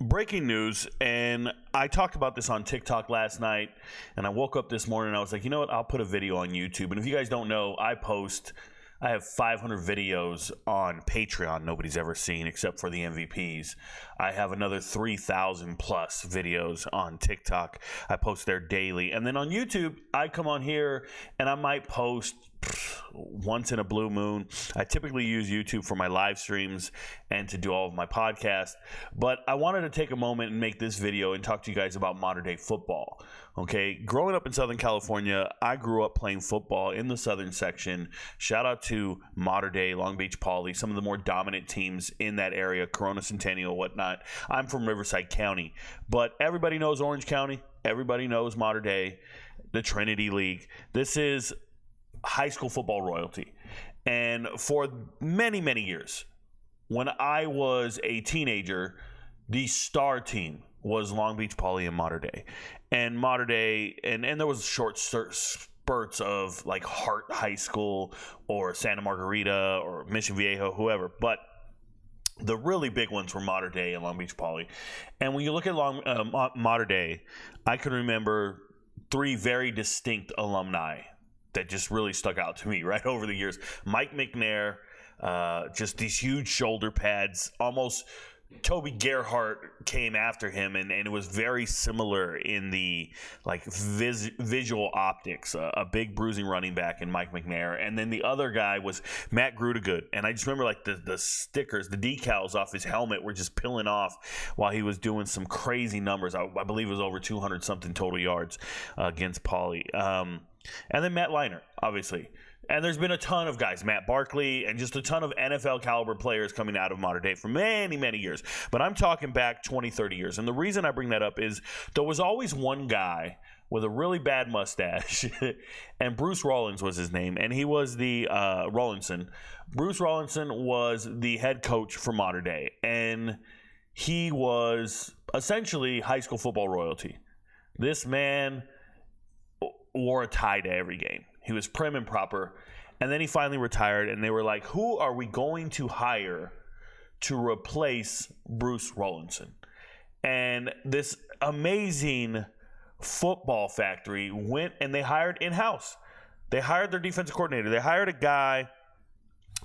breaking news, and I talked about this on TikTok last night, and I woke up this morning and I was like, you know what, I'll put a video on YouTube. And if you guys don't know, I have 500 videos on Patreon nobody's ever seen except for the MVPs. I have another 3,000 plus videos on TikTok. I post there daily. And then on YouTube, I come on here and I might post once in a blue moon. I typically use YouTube for my live streams and to do all of my podcasts. But I wanted to take a moment and make this video and talk to you guys about modern day football. Okay, growing up in Southern California, I grew up playing football in the Southern section. Shout out to Mater Dei, Long Beach Poly, some of the more dominant teams in that area, Corona Centennial, whatnot. I'm from Riverside County, but everybody knows Orange County. Everybody knows Mater Dei, the Trinity League. This is high school football royalty. And for many, many years, when I was a teenager, the star team was Long Beach Poly and Mater Dei. And Mater Dei, and there was short spurts of like Hart High School or Santa Margarita or Mission Viejo, whoever. But the really big ones were Mater Dei and Long Beach Poly. And when you look at Mater Dei, I can remember three very distinct alumni that just really stuck out to me right over the years. Mike McNair, just these huge shoulder pads, almost Toby Gerhart came after him, and it was very similar in the like visual optics. A big bruising running back in Mike McNair, and then the other guy was Matt Grudegood. And I just remember like the stickers, the decals off his helmet were just peeling off while he was doing some crazy numbers. I believe it was over 200 something total yards against Poly. And then Matt Leinart, obviously. And there's been a ton of guys, Matt Barkley, and just a ton of NFL caliber players coming out of Mater Dei for many, many years. But I'm talking back 20, 30 years. And the reason I bring that up is there was always one guy with a really bad mustache, and Bruce Rollins was his name, and he was the Rollinson. Bruce Rollinson was the head coach for Mater Dei, and he was essentially high school football royalty. This man wore a tie to every game. He was prim and proper. And then he finally retired, and they were like, who are we going to hire to replace Bruce Rollinson? And this amazing football factory went and they hired in-house. They hired their defensive coordinator. They hired a guy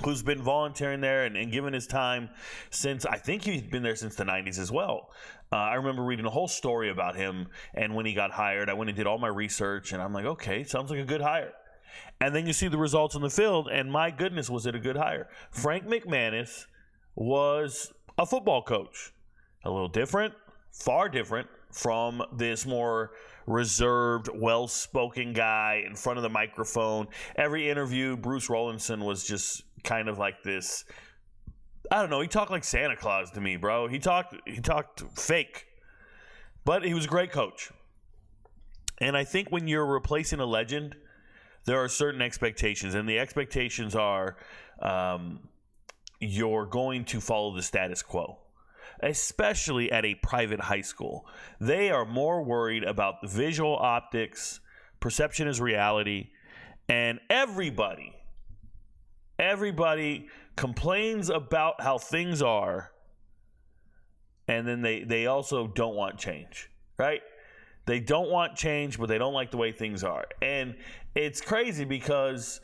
who's been volunteering there and giving his time since, I think he's been there since the 90s as well. I remember reading a whole story about him, and when he got hired, I went and did all my research, and I'm like, okay, sounds like a good hire. And then you see the results on the field, and my goodness, was it a good hire. Frank McManus was a football coach. A little different, far different from this more reserved, well-spoken guy in front of the microphone. Every interview, Bruce Rollinson was just kind of like this, I don't know, he talked like Santa Claus to me, bro. He talked fake. But he was a great coach. And I think when you're replacing a legend, there are certain expectations, and the expectations are you're going to follow the status quo, especially at a private high school. They are more worried about the visual optics, perception is reality, and everybody complains about how things are, and then they also don't want change, right? They don't want change, but they don't like the way things are. And it's crazy because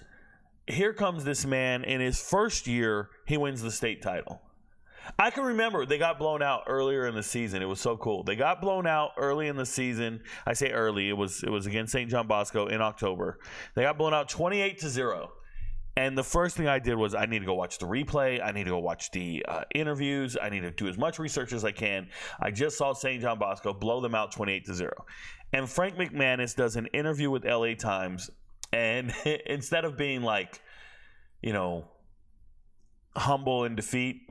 here comes this man. In his first year, he wins the state title. I can remember they got blown out earlier in the season. It was so cool. They got blown out early in the season. I say early. It was against St. John Bosco in October. They got blown out 28-0. And the first thing I did was I need to go watch the replay. I need to go watch the interviews. I need to do as much research as I can. I just saw St. John Bosco blow them out 28-0. And Frank McManus does an interview with LA Times. And instead of being like, you know, humble in defeat,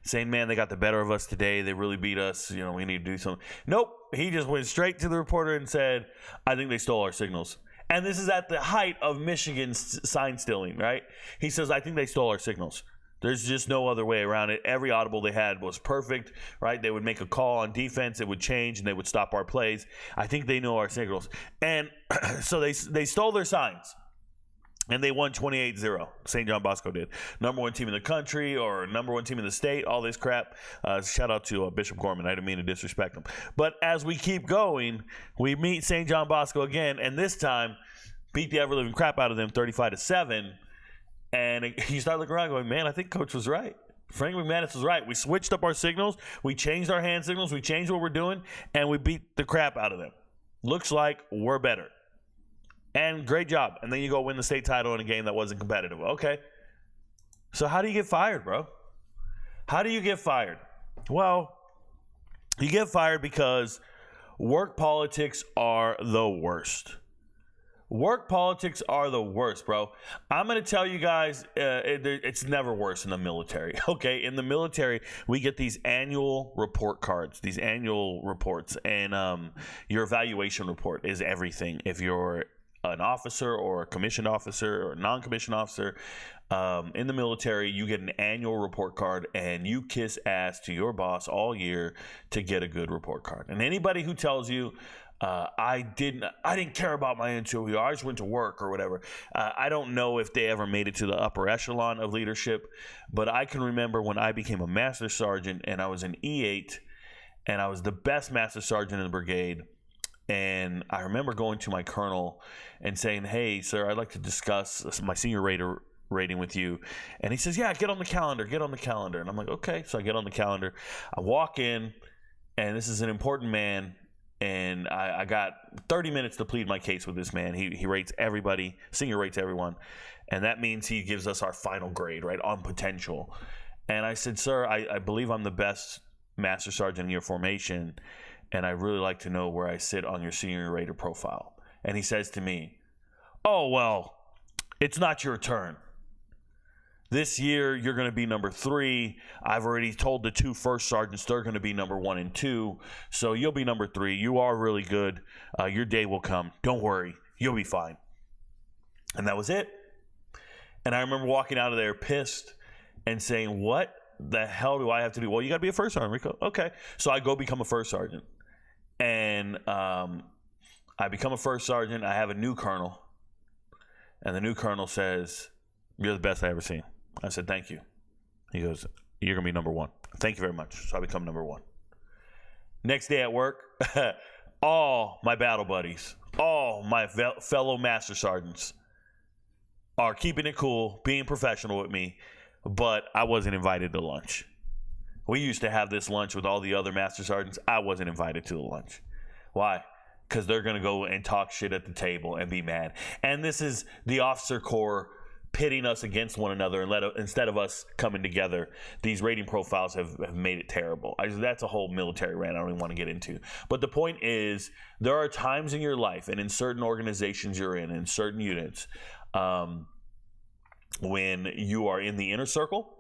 saying, man, they got the better of us today. They really beat us. You know, we need to do something. Nope. He just went straight to the reporter and said, I think they stole our signals. And this is at the height of Michigan's sign stealing, right? He says, I think they stole our signals. There's just no other way around it. Every audible they had was perfect, right? They would make a call on defense. It would change, and they would stop our plays. I think they know our signals. And so they stole their signs. And they won 28-0. St. John Bosco did. Number one team in the country or number one team in the state, all this crap. Shout out to Bishop Gorman. I didn't mean to disrespect him. But as we keep going, we meet St. John Bosco again, and this time beat the ever-living crap out of them 35-7. And you start looking around going, man, I think Coach was right. Frank McManus was right. We switched up our signals. We changed our hand signals. We changed what we're doing, and we beat the crap out of them. Looks like we're better. And great job. And then you go win the state title in a game that wasn't competitive. Okay. So how do you get fired, bro? How do you get fired? Well, you get fired because work politics are the worst. Work politics are the worst, bro. I'm going to tell you guys, it's never worse in the military, okay? In the military, we get these annual report cards, these annual reports, and your evaluation report is everything. If you're an officer or a commissioned officer or a non-commissioned officer in the military, you get an annual report card, and you kiss ass to your boss all year to get a good report card. And anybody who tells you I didn't care about my interview, I just went to work or whatever, I don't know if they ever made it to the upper echelon of leadership, but I can remember when I became a master sergeant and I was an E8 and I was the best master sergeant in the brigade. And I remember going to my colonel and saying, hey, sir, I'd like to discuss my senior rating with you. And he says, yeah, get on the calendar. And I'm like, okay. So I get on the calendar. I walk in, and this is an important man. And I got 30 minutes to plead my case with this man. He rates everybody, senior rates everyone. And that means he gives us our final grade, right, on potential. And I said, sir, I believe I'm the best master sergeant in your formation, and I really like to know where I sit on your senior rater profile. And he says to me, oh, well, it's not your turn. This year, you're going to be number 3. I've already told the 2 first sergeants they're going to be number 1 and 2. So you'll be number 3. You are really good. Your day will come. Don't worry. You'll be fine. And that was it. And I remember walking out of there pissed and saying, what the hell do I have to do? Well, you got to be a first sergeant, Rico. Okay. So I go become a first sergeant. And I become a first sergeant. I have a new colonel. And the new colonel says, you're the best I ever seen. I said, thank you. He goes, you're going to be number 1. Thank you very much. So I become number 1. Next day at work, all my battle buddies, all my fellow master sergeants are keeping it cool, being professional with me, but I wasn't invited to lunch. We used to have this lunch with all the other master sergeants. I wasn't invited to the lunch. Why? Because they're going to go and talk shit at the table and be mad. And this is the officer corps pitting us against one another, and instead of us coming together. These rating profiles have made it terrible. That's a whole military rant I don't even want to get into. But the point is, there are times in your life and in certain organizations you're in certain units, when you are in the inner circle,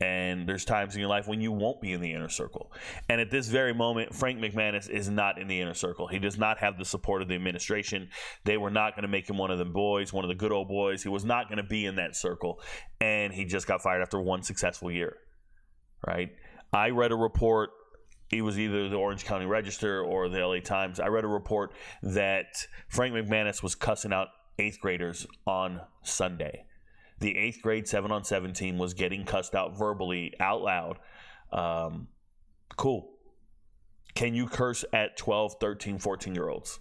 and there's times in your life when you won't be in the inner circle. And at this very moment, Frank McManus is not in the inner circle. He does not have the support of the administration. They were not going to make him one of the boys, one of the good old boys. He was not going to be in that circle. And he just got fired after one successful year, right? I read a report. It was either the Orange County Register or the LA Times. I read a report that Frank McManus was cussing out 8th graders on Sunday. The 8th grade 7-on-7 team was getting cussed out verbally out loud. Cool. Can you curse at 12, 13, 14-year-olds?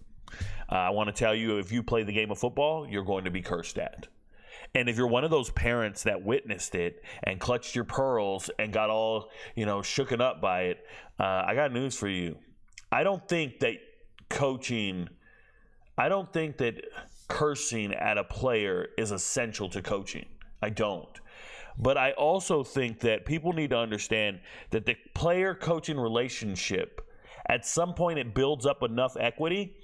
I want to tell you, if you play the game of football, you're going to be cursed at. And if you're one of those parents that witnessed it and clutched your pearls and got all, shooken up by it, I got news for you. I don't think that cursing at a player is essential to coaching. I don't. But I also think that people need to understand that the player-coaching relationship, at some point it builds up enough equity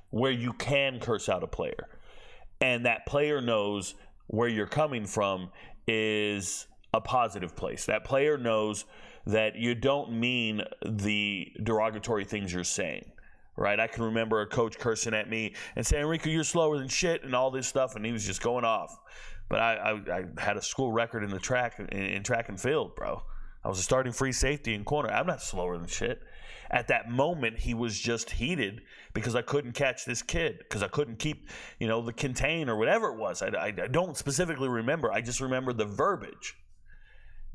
where you can curse out a player. And that player knows where you're coming from is a positive place. That player knows that you don't mean the derogatory things you're saying. Right, I can remember a coach cursing at me and saying, "Rico, you're slower than shit," and all this stuff, and he was just going off. But I had a school record in the track and field, bro. I was a starting free safety in corner. I'm not slower than shit. At that moment, he was just heated because I couldn't catch this kid, because I couldn't keep, the contain or whatever it was. I don't specifically remember. I just remember the verbiage.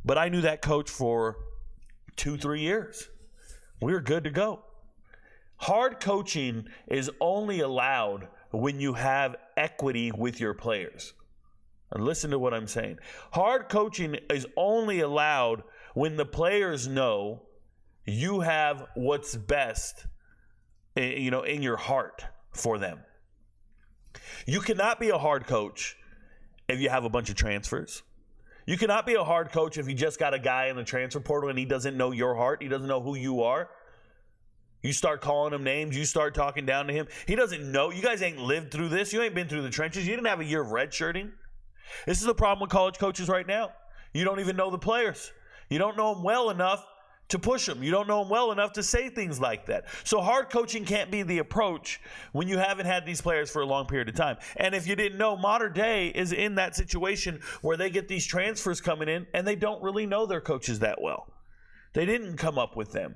But I knew that coach for 2-3 years. We were good to go. Hard coaching is only allowed when you have equity with your players. And listen to what I'm saying. Hard coaching is only allowed when the players know you have what's best, in your heart for them. You cannot be a hard coach if you have a bunch of transfers. You cannot be a hard coach if you just got a guy in the transfer portal and he doesn't know your heart. He doesn't know who you are. You start calling him names. You start talking down to him. He doesn't know. You guys ain't lived through this. You ain't been through the trenches. You didn't have a year of redshirting. This is the problem with college coaches right now. You don't even know the players. You don't know them well enough to push them. You don't know them well enough to say things like that. So hard coaching can't be the approach when you haven't had these players for a long period of time. And if you didn't know, Mater Dei is in that situation where they get these transfers coming in and they don't really know their coaches that well. They didn't come up with them.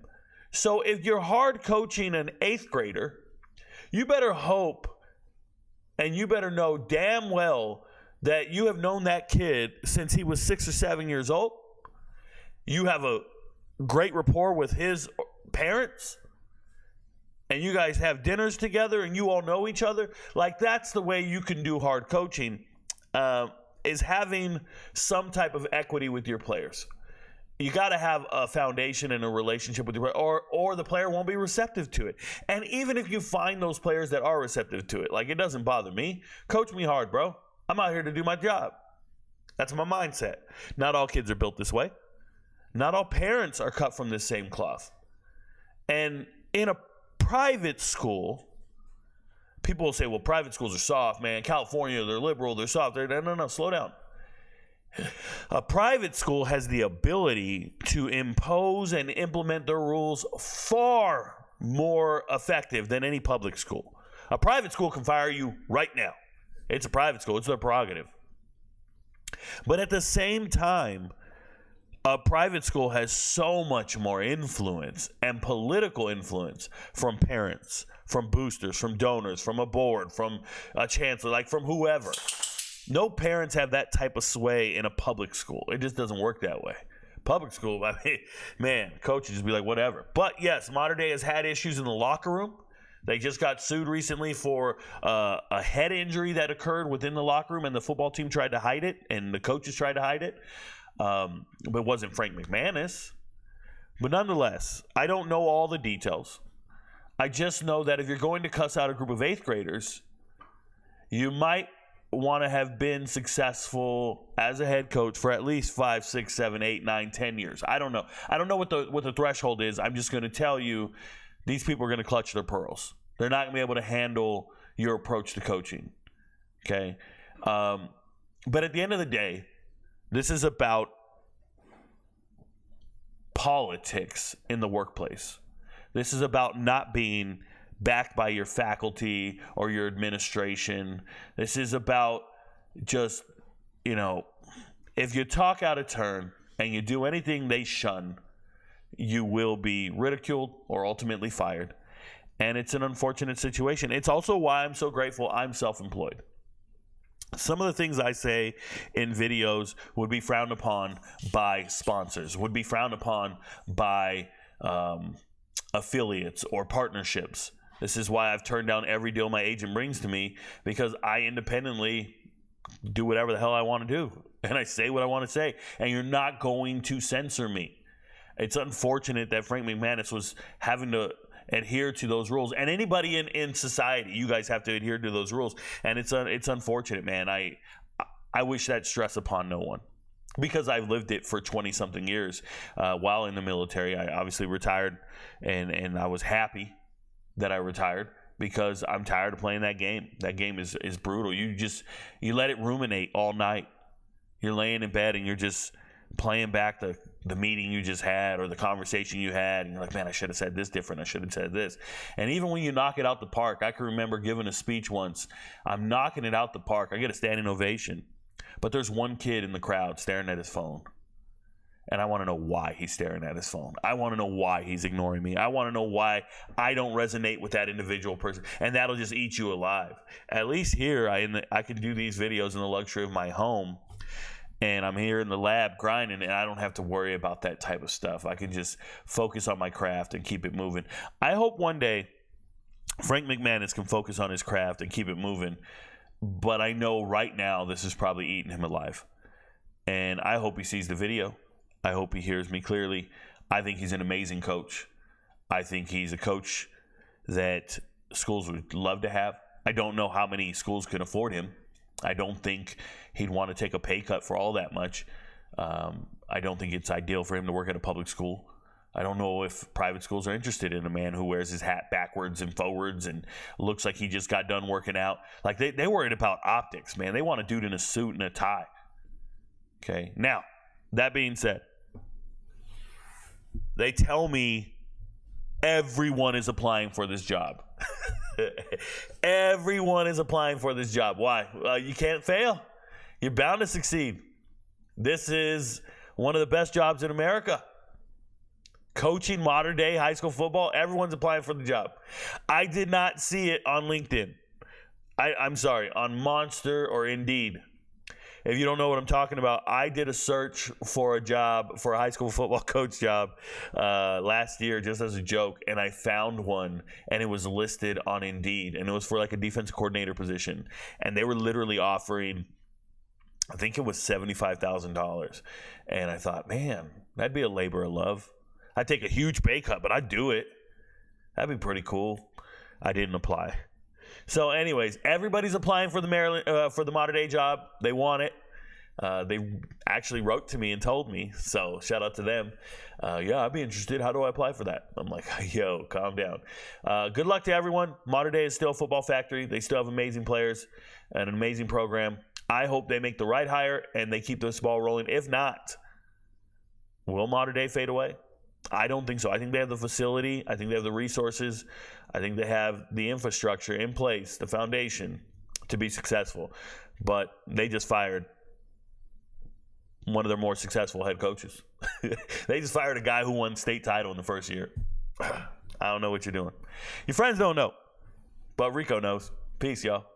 So if you're hard coaching an 8th grader, you better hope and you better know damn well that you have known that kid since he was 6 or 7 years old. You have a great rapport with his parents, and you guys have dinners together and you all know each other. Like, that's the way you can do hard coaching, is having some type of equity with your players. You got to have a foundation and a relationship with your player, or the player won't be receptive to it. And even if you find those players that are receptive to it, like, it doesn't bother me. Coach me hard, bro. I'm out here to do my job. That's my mindset. Not all kids are built this way. Not all parents are cut from the same cloth. And in a private school, people will say, well, private schools are soft, man. California, they're liberal, they're soft. No, slow down. A private school has the ability to impose and implement their rules far more effective than any public school. A private school can fire you right now. It's a private school. It's their prerogative. But at the same time, a private school has so much more influence and political influence from parents, from boosters, from donors, from a board, from a chancellor, like from whoever. No parents have that type of sway in a public school. It just doesn't work that way. Public school, I mean, man, coaches just be like, whatever. But yes, Mater Dei has had issues in the locker room. They just got sued recently for a head injury that occurred within the locker room, and the football team tried to hide it, and the coaches tried to hide it. But it wasn't Frank McManus. But nonetheless, I don't know all the details. I just know that if you're going to cuss out a group of 8th graders, you might want to have been successful as a head coach for at least 5, 6, 7, 8, 9, 10 years. I don't know. I don't know what the threshold is. I'm just going to tell you, these people are going to clutch their pearls. They're not going to be able to handle your approach to coaching. Okay? But at the end of the day, this is about politics in the workplace. This is about not being backed by your faculty or your administration. This is about just, if you talk out of turn and you do anything they shun, you will be ridiculed or ultimately fired. And it's an unfortunate situation. It's also why I'm so grateful I'm self-employed. Some of the things I say in videos would be frowned upon by sponsors, would be frowned upon by affiliates or partnerships. This is why I've turned down every deal my agent brings to me, because I independently do whatever the hell I want to do. And I say what I want to say. And you're not going to censor me. It's unfortunate that Frank McManus was having to adhere to those rules. And anybody in society, you guys have to adhere to those rules. And it's unfortunate, man. I wish that stress upon no one, because I've lived it for 20-something years while in the military. I obviously retired, and I was happy that I retired, because I'm tired of playing that game. That game is brutal. You let it ruminate all night. You're laying in bed and you're just playing back the meeting you just had or the conversation you had, and you're like, man, I should have said this different. I should have said this. And even when you knock it out the park, I can remember giving a speech once. I'm knocking it out the park. I get a standing ovation. But there's one kid in the crowd staring at his phone. And I want to know why he's staring at his phone. I want to know why he's ignoring me. I want to know why I don't resonate with that individual person. And that'll just eat you alive. At least here, I can do these videos in the luxury of my home. And I'm here in the lab grinding, and I don't have to worry about that type of stuff. I can just focus on my craft and keep it moving. I hope one day Frank McManus can focus on his craft and keep it moving. But I know right now this is probably eating him alive. And I hope he sees the video. I hope he hears me clearly. I think he's an amazing coach. I think he's a coach that schools would love to have. I don't know how many schools can afford him. I don't think he'd want to take a pay cut for all that much. I don't think it's ideal for him to work at a public school. I don't know if private schools are interested in a man who wears his hat backwards and forwards and looks like he just got done working out. Like, they're worried about optics, man. They want a dude in a suit and a tie. Okay. Now, that being said, they tell me everyone is applying for this job. Everyone is applying for this job. Why? You can't fail. You're bound to succeed. This is one of the best jobs in America. Coaching modern day high school football, everyone's applying for the job. I did not see it on LinkedIn. I'm sorry, on Monster or Indeed. If you don't know what I'm talking about, I did a search for a job, for a high school football coach job last year just as a joke, and I found one, and it was listed on Indeed, and it was for like a defensive coordinator position, and they were literally offering, I think it was $75,000, and I thought, man, that'd be a labor of love. I'd take a huge pay cut, but I'd do it. That'd be pretty cool. I didn't apply. So, anyways, everybody's applying for the Mater Dei job. They want it. They actually wrote to me and told me. So, shout out to them. Yeah, I'd be interested. How do I apply for that? I'm like, yo, calm down. Good luck to everyone. Mater Dei is still a football factory. They still have amazing players and an amazing program. I hope they make the right hire and they keep this ball rolling. If not, will Mater Dei fade away? I don't think so. I think they have the facility. I think they have the resources. I think they have the infrastructure in place, the foundation to be successful. But they just fired one of their more successful head coaches. They just fired a guy who won state title in the first year. I don't know what you're doing. Your friends don't know, but Rico knows. Peace, y'all.